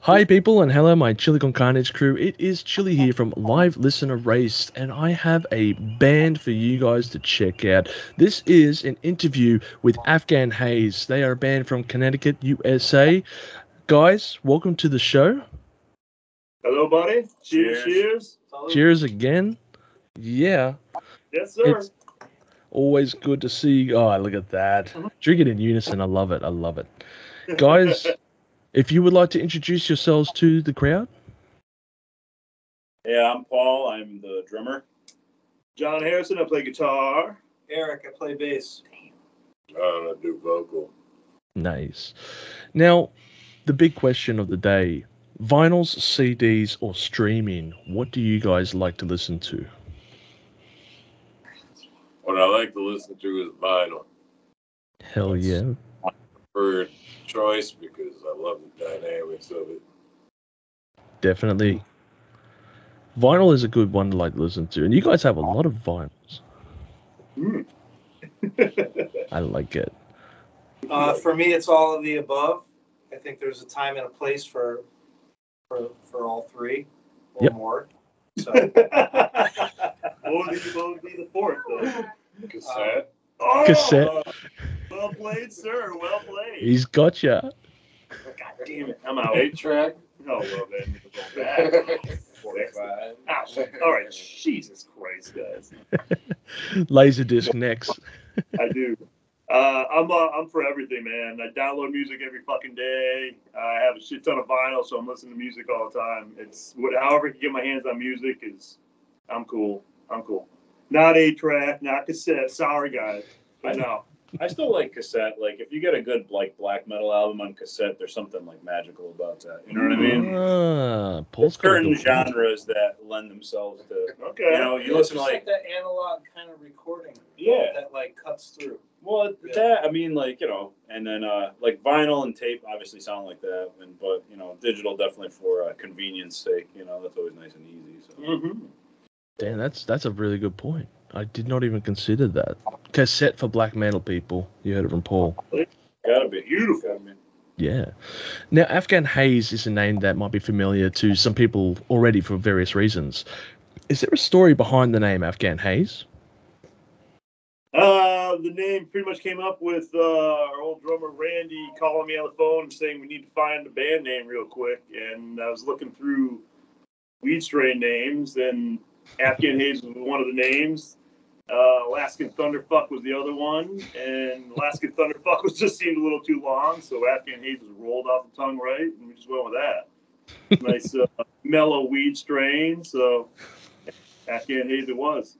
Hi people and hello my Chili Con Carnage crew. It is Chili here from Live Listener Race and I have a band for you guys to check out. This is an interview with Afghan Haze. They are a band from Connecticut, USA. Guys, welcome to the show. Hello, buddy. Cheers. Cheers again. Yeah. Yes, sir. It's always good to see. Oh, look at that. Drink it in unison. I love it. I love it. Guys, if you would like to introduce yourselves to the crowd. Yeah, I'm Paul. I'm the drummer. John Harrison, I play guitar. Eric, I play bass. I do vocal. Nice. Now, the big question of the day, vinyls, CDs, or streaming, what do you guys like to listen to? What I like to listen to is vinyl. Hell yeah. My preferred choice because I love the dynamics of it. Definitely. Vinyl is a good one to like to listen to. And you guys have a lot of vinyls. I like it. For me, it's all of the above. I think there's a time and a place for all three or more. So. What would be the fourth, though? Cassette. Cassette. Well played, sir. Well played. He's got ya. God damn it. I'm out. 8-track. Oh, well, then. 45. All right. Jesus Christ, guys. Laserdisc next. I do. I'm for everything, man. I download music every fucking day. I have a shit ton of vinyl, so I'm listening to music all the time. It's however I can get my hands on music is. I'm cool. Not 8-track, not cassette. Sorry, guys. But no. I still like cassette. Like, if you get a good black metal album on cassette, there's something magical about that. You know what I mean? Paul's certain genres that lend themselves to. Okay. You listen to like that analog kind of recording. Yeah. That cuts through. Well, that and then vinyl and tape obviously sound like that, but digital definitely for convenience sake. That's always nice and easy. So. Mm-hmm. Damn, that's a really good point. I did not even consider that. Cassette for black metal people. You heard it from Paul. Gotta be beautiful. Yeah. Now, Afghan Haze is a name that might be familiar to some people already for various reasons. Is there a story behind the name Afghan Haze? The name pretty much came up with our old drummer Randy calling me on the phone and saying we need to find a band name real quick. And I was looking through weed strain names, and Afghan Haze was one of the names. Alaskan Thunderfuck was the other one, and Alaskan Thunderfuck just seemed a little too long, so Afghan Haze was rolled off the tongue right, and we just went with that. Nice mellow weed strain, so Afghan Haze it was.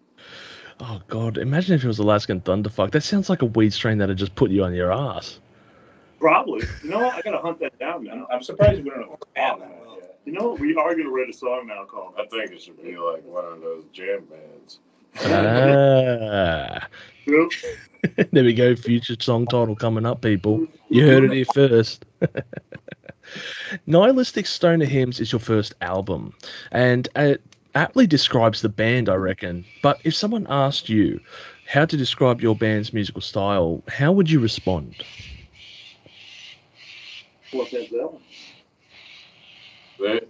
Oh, God. Imagine if it was Alaskan Thunderfuck. That sounds like a weed strain that would just put you on your ass. Probably. You know what? I got to hunt that down now. I'm surprised we don't know that yet. You know what? We are going to write a song now called... I think it should be like one of those jam bands. There we go. Future song title coming up, people. You heard it here first. Nihilistic Stoner Hymns is your first album, and it aptly describes the band, I reckon. But if someone asked you how to describe your band's musical style, how would you respond? What's that album? We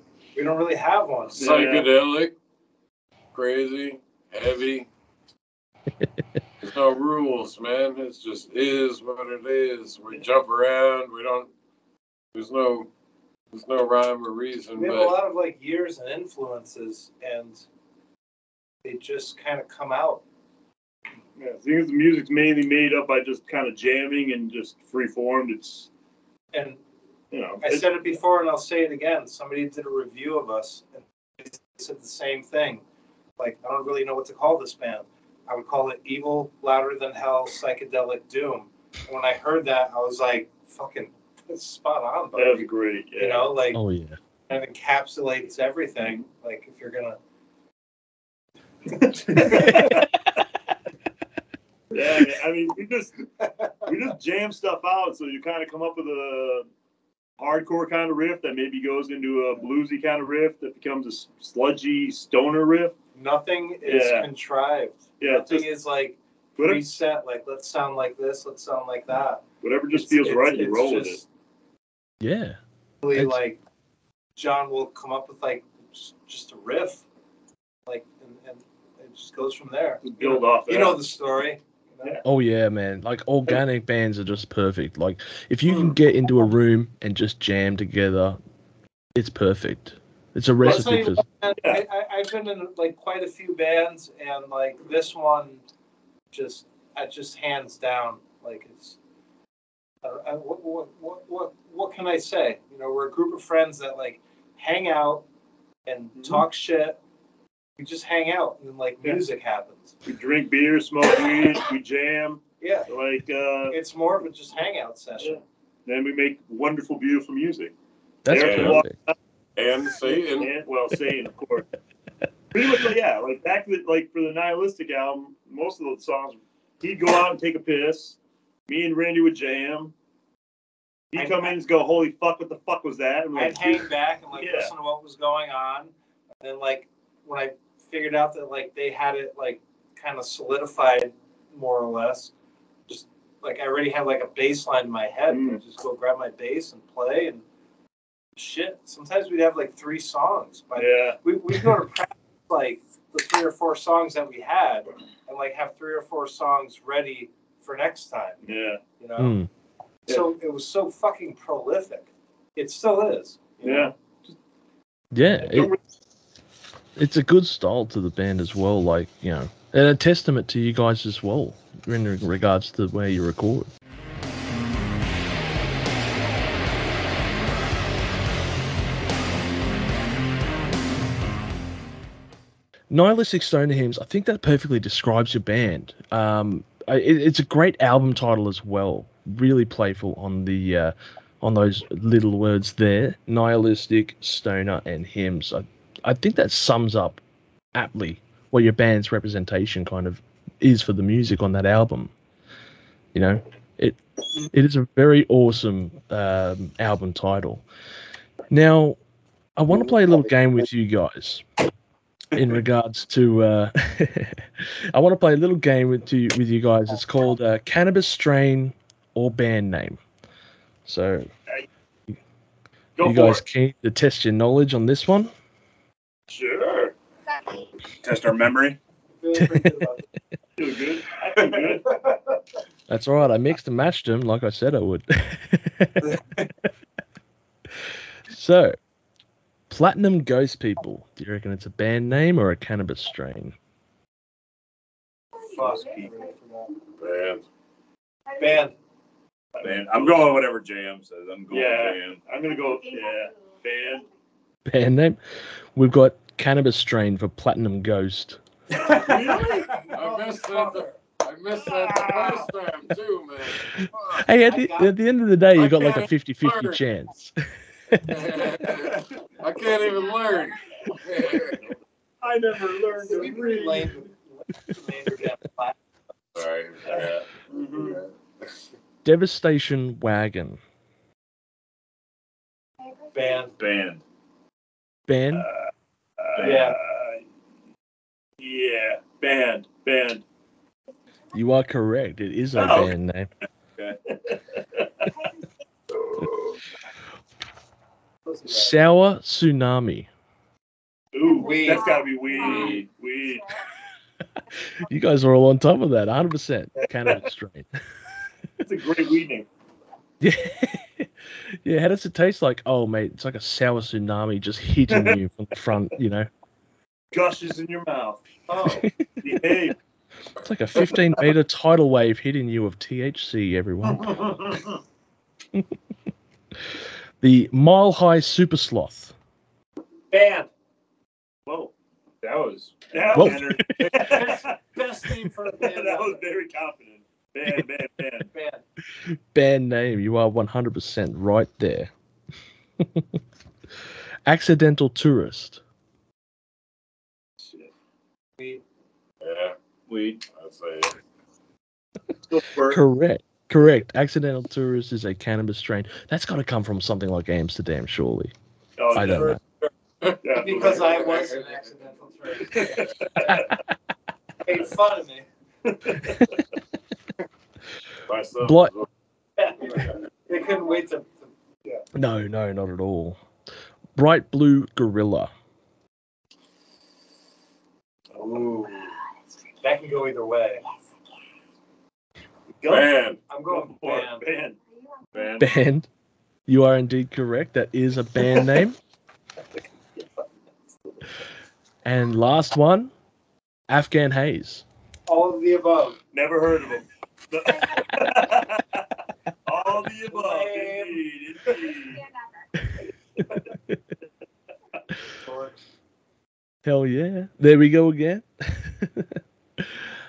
don't really have one. Psychedelic, crazy, heavy. There's no rules, man. It just is what it is. We jump around. There's no rhyme or reason. We have a lot of years and influences, and they just kind of come out. Yeah, seeing as the music's mainly made up by just kind of jamming and just free formed, I said it before and I'll say it again. Somebody did a review of us and they said the same thing. I don't really know what to call this band. I would call it evil, louder than hell, psychedelic doom. And when I heard that, I was like, fucking, that's spot on, buddy. That was great. Yeah. Oh, yeah. And it encapsulates everything. If you're going to... Yeah, I mean, we just jam stuff out, so you kind of come up with a hardcore kind of riff that maybe goes into a bluesy kind of riff that becomes a sludgy stoner riff. Nothing is contrived. Yeah, nothing is preset. Let's sound like this. Let's sound like that. Whatever just feels right, you roll with it. Yeah. Really John will come up with like just a riff, like, and it just goes from there. Build off that. You know the story. Yeah. Oh yeah, man. Like organic bands are just perfect. Like if you can get into a room and just jam together, it's perfect. It's a Well, I'll tell recipe you for. what, man, I've been in like quite a few bands, and like this one, just hands down, like it's. What can I say? You know, we're a group of friends that like hang out and talk shit. We just hang out, and then like music happens. We drink beer, smoke weed, we jam. Yeah, Like it's more of a just hangout session. Yeah. Then we make wonderful, beautiful music. That's perfect. And Satan. Satan, of course. Pretty much, yeah. Like back to for the Nihilistic album, most of the songs, he'd go out and take a piss. Me and Randy would jam. He'd come in and go, "Holy fuck! What the fuck was that?" And I'd hang back and listen to what was going on. And then when I figured out that they had it kind of solidified more or less, just I already had a bass line in my head. I'd just go grab my bass and play and shit. Sometimes we'd have 3 songs. But we'd go to practice the 3 or 4 songs that we had and have 3 or 4 songs ready for next time. Yeah. You know? So it was so fucking prolific. It still is. You know? Yeah. It's a good style to the band as well, and a testament to you guys as well in regards to where you record. Nihilistic Stoner Hymns, I think that perfectly describes your band. It's a great album title as well. Really playful on the on those little words there. Nihilistic, Stoner, and Hymns. I think that sums up aptly what your band's representation kind of is for the music on that album. You know, it is a very awesome album title. Now, I want to play a little game with you guys. In regards to, I want to play a little game with you guys. It's called Cannabis Strain or Band Name. So, you guys keen to test your knowledge on this one? Sure. Test our memory. Feeling pretty good about it. Feel good. I feel good. That's all right. I mixed and matched them like I said I would. So, Platinum Ghost People. Do you reckon it's a band name or a cannabis strain? Fuck, I really forgot. Band. Band. I'm going with whatever JM says. I'm going with JM. I'm going to go, band. Band name? We've got Cannabis Strain for Platinum Ghost. Really? I missed that the first time too, man. Hey, at the end of the day, you got a 50-50 chance. I can't even learn. I never learned to read. Sorry. Devastation Wagon. Band. Band. Band? Yeah. Yeah. Band. You are correct. It is a band name. Okay. Sour Tsunami. Ooh, Weed. that's got to be weed. Weed. You guys are all on top of that. 100% cannabis strain. It's a great weed name. Yeah. Yeah, how does it taste like? Oh, mate, it's like a sour tsunami just hitting you from the front, Gushes in your mouth. Oh, behave. It's like a 15-meter tidal wave hitting you of THC, everyone. The Mile High Super Sloth. Band. Whoa. That was Best name for a band. That was very confident. Band. Band name. You are 100% right there. Accidental Tourist. Weed. Yeah, weed. I'd say it. Correct. Accidental Tourist is a cannabis strain. That's got to come from something like Amsterdam, surely. Oh, I don't know. Yeah. Because I was an accidental tourist. Made fun of me. Blight. They couldn't wait to. No, not at all. Bright Blue Gorilla. Ooh, that can go either way. Band. I'm going band. Band. You are indeed correct. That is a band name. And last one, Afghan Haze. All of the above. Never heard of them. All the above, indeed. Hell yeah. There we go again.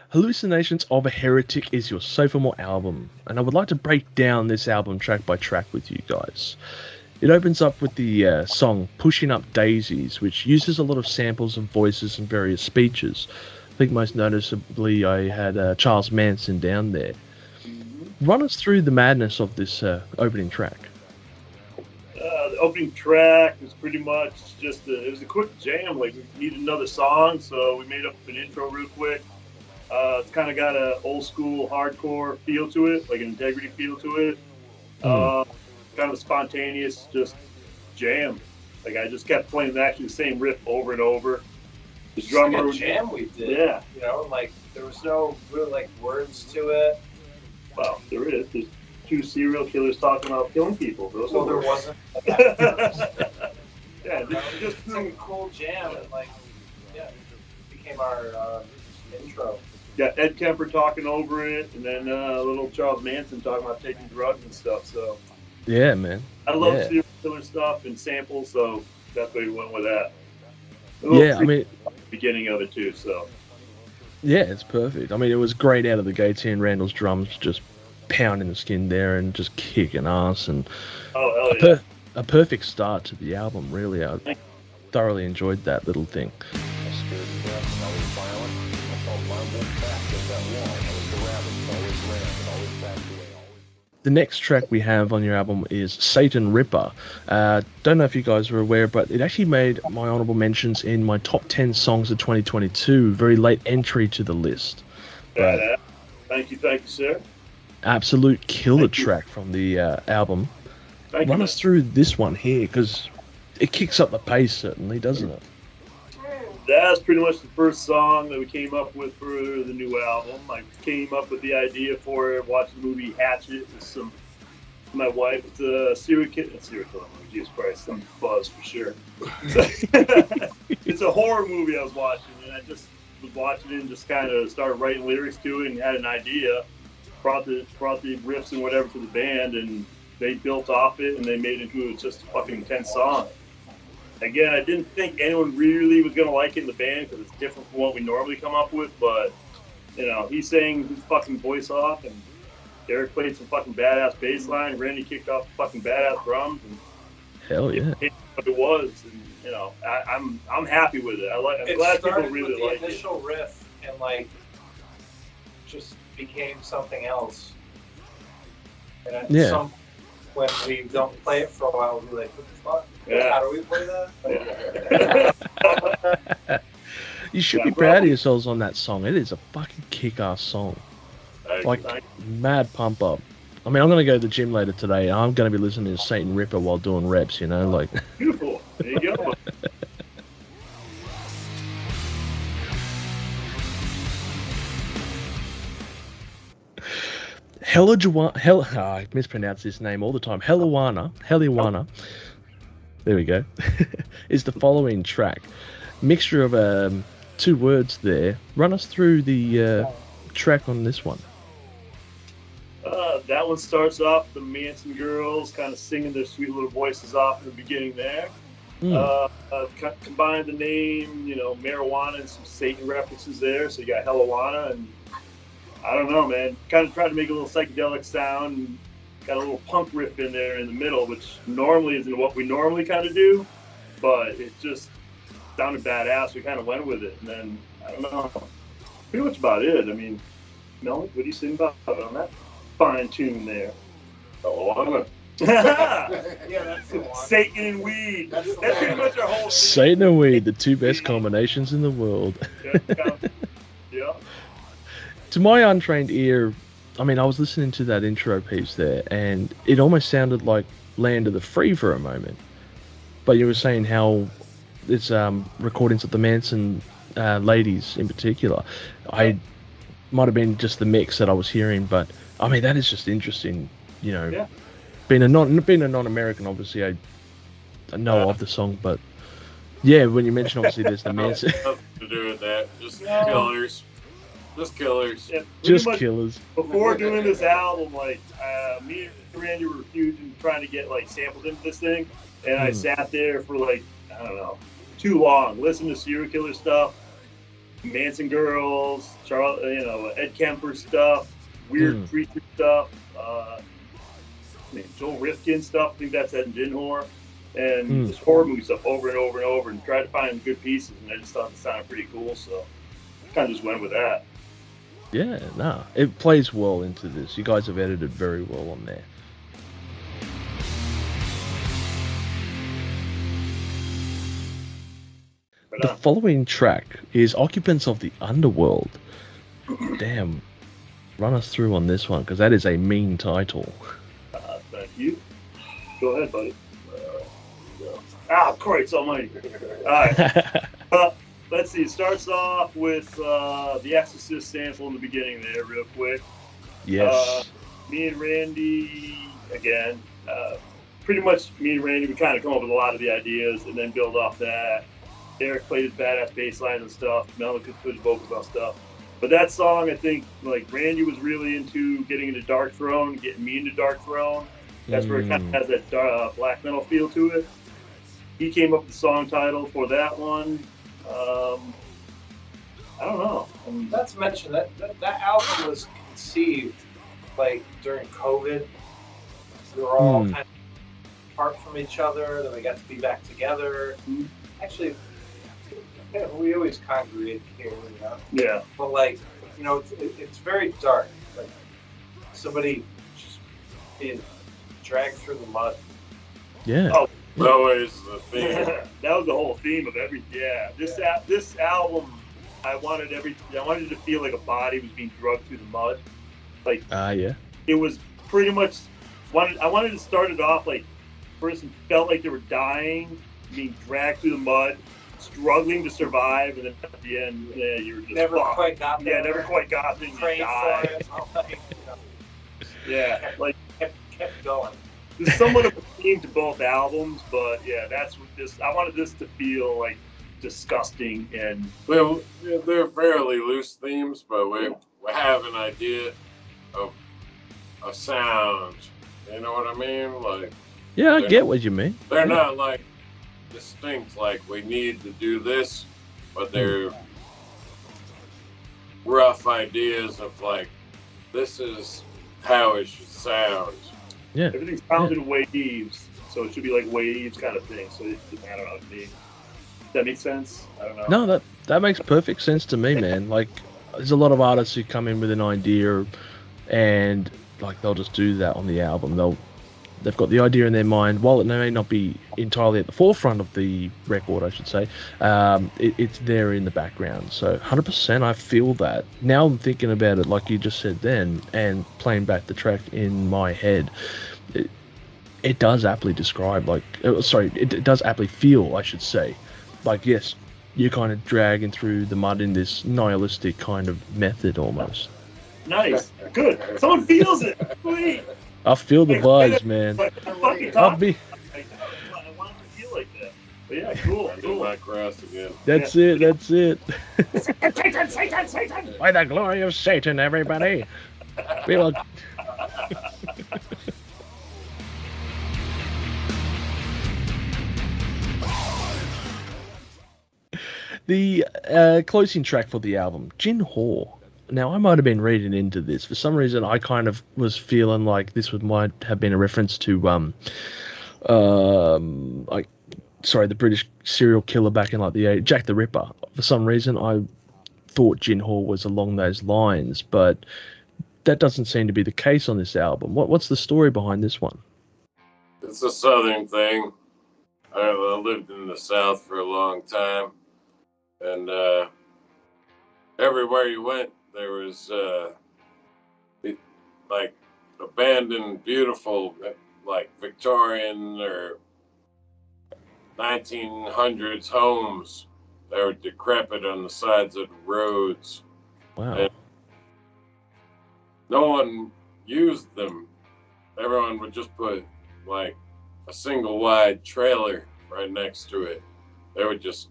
Hallucinations of a Heretic is your sophomore album, and I would like to break down this album track by track with you guys. It opens up with the song Pushing Up Daisies, which uses a lot of samples of voices and various speeches. I think most noticeably I had Charles Manson down there. Run us through the madness of this opening track. The opening track was pretty much just it was a quick jam. Like, we needed another song, so we made up an intro real quick. It's kind of got an old school hardcore feel to it, like an integrity feel to it. Kind of a spontaneous, just jam. Like, I just kept playing actually the same riff over and over. The drummer, like a jam we did. Yeah. You know, like there was no real like words to it. Well, there is. There's two serial killers talking about killing people. Those Well, are there wasn't. Yeah, Just like a cool jam, and like, yeah, it became our intro. got Ed Kemper talking over it, and then little Charles Manson talking about taking drugs and stuff. So Yeah, man. I love Yeah. serial killer stuff and samples, so that's why we went with that. Yeah, I mean, Beginning of it too. So yeah, it's perfect. I mean, it was great out of the gates here, and Randall's drums just pounding the skin there and just kicking ass, and oh hell yeah. a perfect start to the album, really. I thoroughly enjoyed that little thing. The next track we have on your album is Satan Ripper. Don't know if you guys were aware, but it actually made my honorable mentions in my top 10 songs of 2022. Very late entry to the list. But Thank you, sir. absolute killer track from the album. Thank Run you. us through this one here, because it kicks up the pace, certainly, doesn't it? That's pretty much the first song that we came up with for the new album. I came up with the idea for it, watching the movie Hatchet with my wife. It's a serial killer movie, Jesus Christ, some buzz for sure. It's a horror movie I was watching, and I just was watching it and just kind of started writing lyrics to it and had an idea, brought the riffs and whatever to the band, and they built off it and they made it into just a fucking intense song. Again, I didn't think anyone really was going to like it in the band because it's different from what we normally come up with, but, you know, he sang his fucking voice off, and Derek played some fucking badass bass line, Randy kicked off fucking badass drums, and Hell yeah. it what it was, and, you know, I'm happy with it. I'm glad people really like it. The initial riff and, like, just became something else. And at some when we don't play it for a while, we'll be like, what the fuck? Yeah. How do we play that? You should be proud of yourselves on that song. It is a fucking kick-ass song. Like, mad pump up. I mean, I'm going to go to the gym later today, and I'm going to be listening to Satan Ripper while doing reps, you know? Like, Beautiful. There you go. I mispronounce this name all the time. Helluwana, there we go, is the following track. Mixture of two words there. Run us through the track on this one. That one starts off the Manson girls kind of singing their sweet little voices off in the beginning there. Combine the name, you know, marijuana and some Satan references there. So you got Helluwana, and I don't know, man. Kind of tried to make a little psychedelic sound. And got a little punk riff in there in the middle, which normally isn't what we normally kind of do, but it just sounded badass. We kind of went with it, and then I don't know, pretty much about it. I mean, Mel, what do you think about on that fine tune there? Helluwana. Yeah, that's the one. Satan and weed. That's pretty much our whole thing. Satan and weed, the two best combinations in the world. Yeah. To my untrained ear, I mean, I was listening to that intro piece there, and it almost sounded like Land of the Free for a moment. but you were saying how it's recordings of the Manson ladies in particular. I might have been just the mix that I was hearing, but I mean that is just interesting. You know, Yeah. being a non-American, obviously I know of the song, but yeah, when you mention obviously there's the Manson, Nothing to do with that. Just No. killers. Just killers. Yeah, pretty just much killers. before doing this album, like me and Randy were huge in trying to get like samples into this thing, and I sat there for like I don't know, too long, listened to serial killer stuff, Manson girls, Charles, Ed Kemper stuff, weird creature stuff, Joel Rifkin stuff. I think that's Ed and Gin Horror, and just horror movie stuff over and over and over, and tried to find good pieces, and I just thought it sounded pretty cool, so kind of just went with that. Yeah, no, it plays well into this. You guys have edited very well on there. The following track is Occupants of the Underworld. Damn, run us through on this one, because that is a mean title. Thank you. Go ahead, buddy. Christ almighty. All right. Let's see. It starts off with The Exorcist sample in the beginning there, real quick. Yes. Me and Randy, again, pretty much me and Randy would kind of come up with a lot of the ideas and then build off that. Eric played his badass bass line and stuff. Mel could put his vocals on stuff. But that song, I think, like, Randy was really into getting into Dark Throne, getting me into Dark Throne. That's where it kind of has that black metal feel to it. He came up with the song title for that one. I don't know. Not to mention that album was conceived like during COVID. We were all kind of apart from each other. Then we got to be back together. Actually, we always congregate here, you know. Yeah. But like, you know, it's very dark. Like somebody just being dragged through the mud. Yeah. Oh. Always the theme. That was the whole theme of every. Yeah. This album, I wanted to feel like a body was being drugged through the mud. Like. Yeah. It was pretty much. I wanted to start it off like, person felt like they were dying, being dragged through the mud, struggling to survive, and then at the end, you were just never quite got there. Yeah, never quite got there. Prayed for it. Yeah, like kept going. There's somewhat of a theme to both albums, but yeah, that's what this. I wanted this to feel like disgusting and. Well, they're fairly loose themes, but we have an idea of a sound. You know what I mean? Like. Yeah, I get what you mean. They're not like distinct, like we need to do this, but they're rough ideas of like, this is how it should sound. Yeah. Everything's sounded in waves, so it should be like waves kind of thing. So I don't know. Does that make sense? I don't know. No, that makes perfect sense to me, man. Like, there's a lot of artists who come in with an idea, and like they'll just do that on the album. They've got the idea in their mind. While it may not be entirely at the forefront of the record, I should say, it's there in the background. So 100%, I feel that. Now I'm thinking about it, like you just said then, and playing back the track in my head, it does aptly describe, like, it does aptly feel, I should say. Like, yes, you're kind of dragging through the mud in this nihilistic kind of method almost. Nice. Good. Someone feels it. Sweet. I feel the vibes, man. I want to feel like that. But yeah, cool. My cross again. That's it. Satan. By the glory of Satan, everybody. Feel the closing track for the album, Gin Hor. Now, I might have been reading into this. For some reason, I kind of was feeling like this might have been a reference to, the British serial killer back in like the 80s, Jack the Ripper. For some reason, I thought Gin Hor was along those lines, but that doesn't seem to be the case on this album. What's the story behind this one? It's a southern thing. I lived in the South for a long time, and everywhere you went, there was like abandoned, beautiful, like Victorian or 1900s homes that were decrepit on the sides of the roads. Wow. And no one used them. Everyone would just put like a single wide trailer right next to it. They would just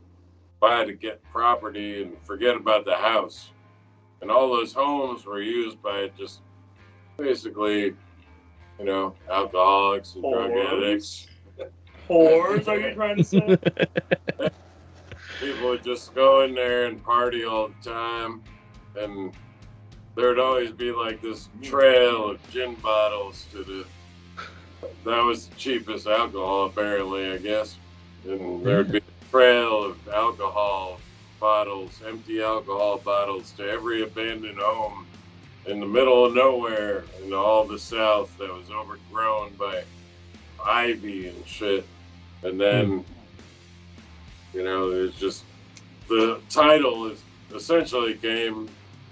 buy to get property and forget about the house. And all those homes were used by just basically, you know, alcoholics and drug addicts. Whores, are you trying to say? People would just go in there and party all the time. And there'd always be like this trail of gin bottles that was the cheapest alcohol, apparently, I guess. And there'd be a trail of alcohol bottles, empty alcohol bottles to every abandoned home in the middle of nowhere in all the South that was overgrown by ivy and shit. And then, you know, there's just, the title is essentially came,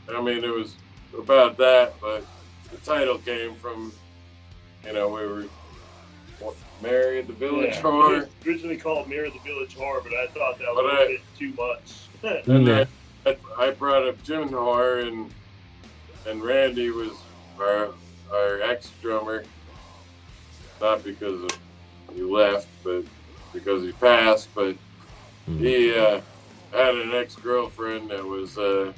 I mean, it was about that, but the title came from, you know, we were Mary the Village Whore. It was originally called Mary the Village Whore, but I thought that was a bit too much. And I brought up Jim Whore, and Randy was our ex-drummer, not because he left, but because he passed, but he had an ex-girlfriend that was a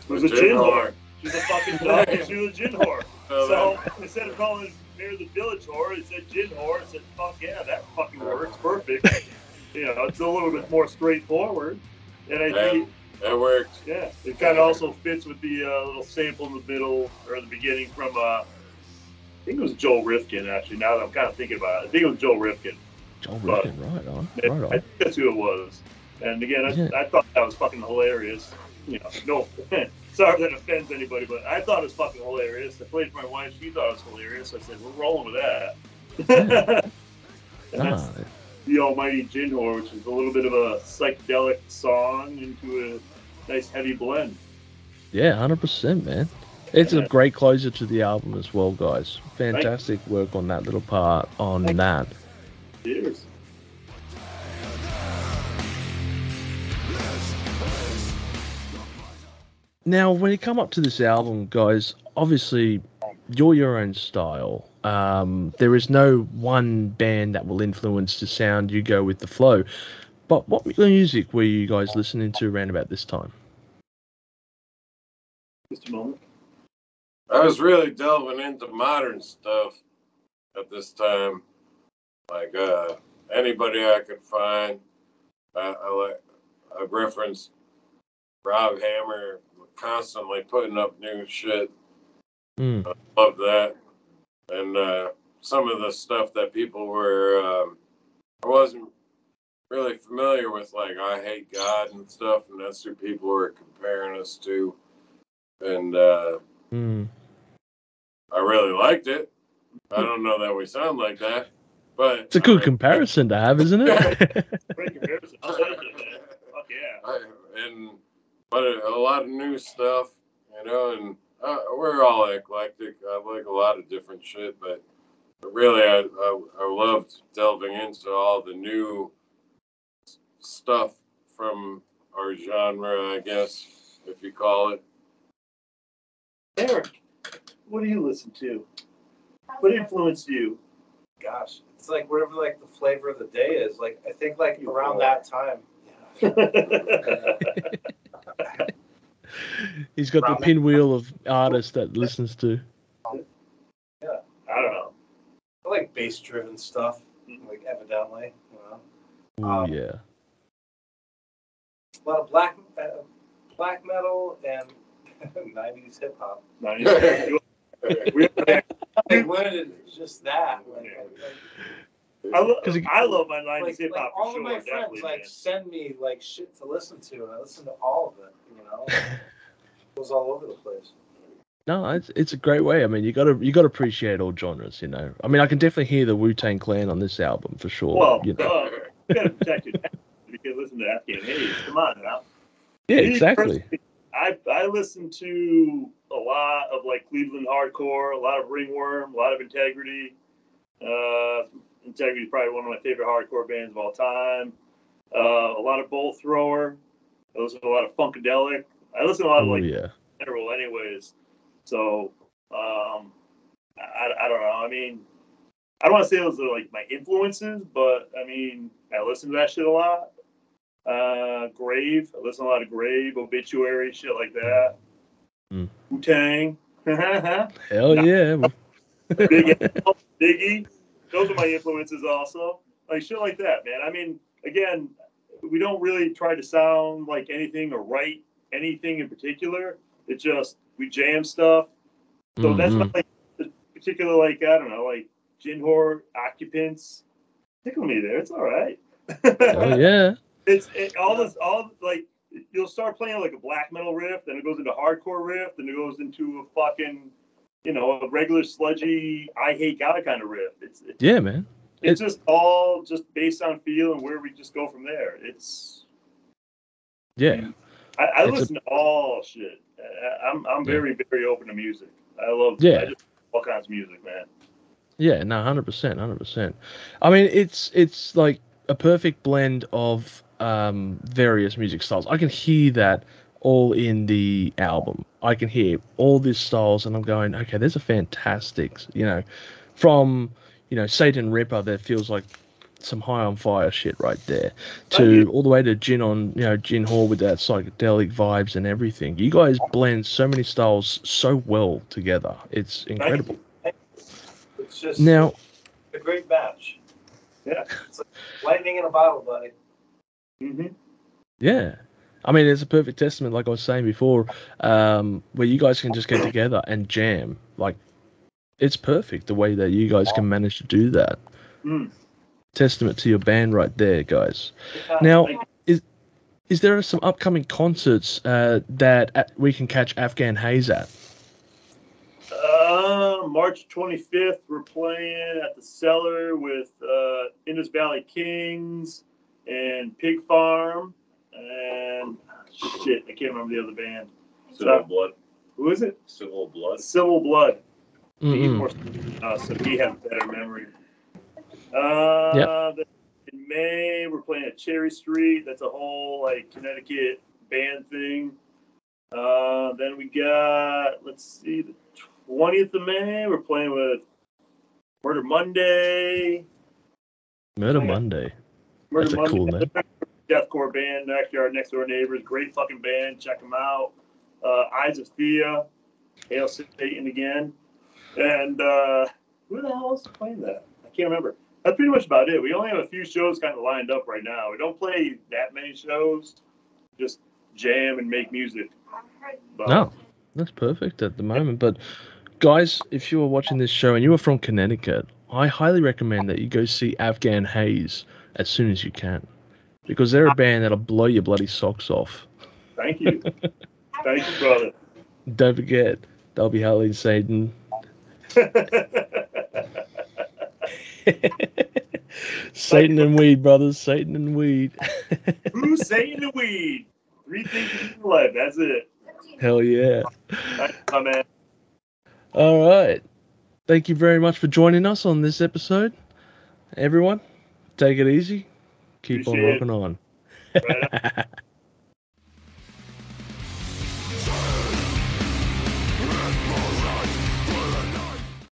gin whore. She's a fucking dog. She was a gin whore. So instead of calling Mary the Village Whore, it said gin whore. It said, fuck yeah, that fucking works. Perfect. You know, it's a little bit more straightforward. And I think that works. Yeah, it kind of also fits with the little sample in the middle or the beginning from I think it was Joel Rifkin, actually. Now that I'm kind of thinking about it, I think it was Joel Rifkin. Joel Rifkin, right on. I think that's who it was. And again, I thought that was fucking hilarious. You know, no, sorry if that offends anybody, but I thought it was fucking hilarious. I played for my wife; she thought it was hilarious. I said, "We're rolling with that." And that's the Almighty Gin Whore, which is a little bit of a psychedelic song into a nice heavy blend. Yeah, 100%, man. It's a great closer to the album as well, guys. Fantastic work on that little part on that. Cheers. Now, when you come up to this album, guys, obviously you're your own style. There is no one band that will influence the sound. You go with the flow. But what music were you guys listening to around about this time? Just a moment. I was really delving into modern stuff at this time. Like anybody I could find. I referenced Rob Hammer constantly putting up new shit. I love that. And some of the stuff that people were, I wasn't really familiar with, like I Hate God and stuff, and that's who people were comparing us to. And I really liked it. I don't know that we sound like that, but it's a good comparison to have, isn't it? Great comparison. Fuck yeah. But a lot of new stuff, you know, and we're all eclectic. I like a lot of different shit, but really I loved delving into all the new stuff from our genre, I guess, if you call it. Eric, what do you listen to? What influenced you? Gosh, it's like whatever like the flavor of the day is. Like I think like around that time. He's got the pinwheel of artists that listens to. Yeah, I don't know. I like bass-driven stuff, like evidently. You know. Oh yeah. A lot of black metal and 90s hip hop. 90s. It's just that. I love my 90s hip hop. All of my friends send me like shit to listen to, and I listen to all of it. You know, it goes all over the place. No, it's a great way. I mean, you got to appreciate all genres. You know, I mean, I can definitely hear the Wu-Tang Clan on this album for sure. Well, you know. You gotta protect it. You can listen to Afghan Haze. Come on now. Yeah, exactly. I listen to a lot of like Cleveland hardcore, a lot of Ringworm, a lot of Integrity. Integrity is probably one of my favorite hardcore bands of all time. A lot of Bolt Thrower. I listen to a lot of Funkadelic. I listen to a lot of Oh like yeah. general, anyways. So I don't know. I mean, I don't want to say those are like my influences, but I mean, I listen to that shit a lot. Grave. I listen to a lot of Grave, Obituary, shit like that. Wu-Tang. Hell yeah. Big L, Biggie. Those are my influences also. Like shit like that, man. I mean, again, we don't really try to sound like anything or write anything in particular. It's just we jam stuff. So that's not like particular, like, I don't know, like Gin Horror, Occupants. Tickle me there. It's all right. Oh yeah. All like you'll start playing like a black metal riff, then it goes into hardcore riff, then it goes into a fucking, a regular sludgy I hate God kind of riff. Yeah, man. It's just all just based on feel and where we just go from there. I listen to all shit. I'm very, very open to music. I just all kinds of music, man. Yeah, no, 100%, 100%. I mean, it's like a perfect blend of various music styles. I can hear that all in the album. I can hear all these styles, and I'm going, okay, there's a fantastic, from Satan Ripper that feels like some High on Fire shit right there, to all the way to Gin Hall with that psychedelic vibes and everything. You guys blend so many styles so well together. It's incredible. It's just Now, a great match. Yeah. It's like lightning in a bottle, buddy. Mm-hmm. Yeah. I mean, it's a perfect testament, like I was saying before, where you guys can just get together and jam. Like, it's perfect the way that you guys can manage to do that. Testament to your band right there, guys. Now, is there some upcoming concerts that we can catch Afghan Haze at? March 25th, we're playing at the Cellar with Indus Valley Kings and Pig Farm. And shit, I can't remember the other band. Civil Blood. Who is it? Civil Blood. Civil Blood. Mm-hmm. So he has better memory. In May, we're playing at Cherry Street. That's a whole like Connecticut band thing. Then we got, let's see, the 20th of May, we're playing with Murder Monday. Murder Monday. That's a cool name. Deathcore band, actually our next door neighbors. Great fucking band. Check them out. Eyes of Thea. Hail Satan again. And who the hell else is playing that? I can't remember. That's pretty much about it. We only have a few shows kind of lined up right now. We don't play that many shows. Just jam and make music. But, no, that's perfect at the moment. But guys, if you are watching this show and you are from Connecticut, I highly recommend that you go see Afghan Haze as soon as you can, because they're a band that'll blow your bloody socks off. Thank you. Thank you, brother. Don't forget, they'll be hailing Satan. Satan and weed, brothers. Satan and weed. Who's Satan and weed? 3 things in life. That's it. Hell yeah. Thanks, my man. All right. Thank you very much for joining us on this episode. Everyone, take it easy. Keep on rocking on. Right.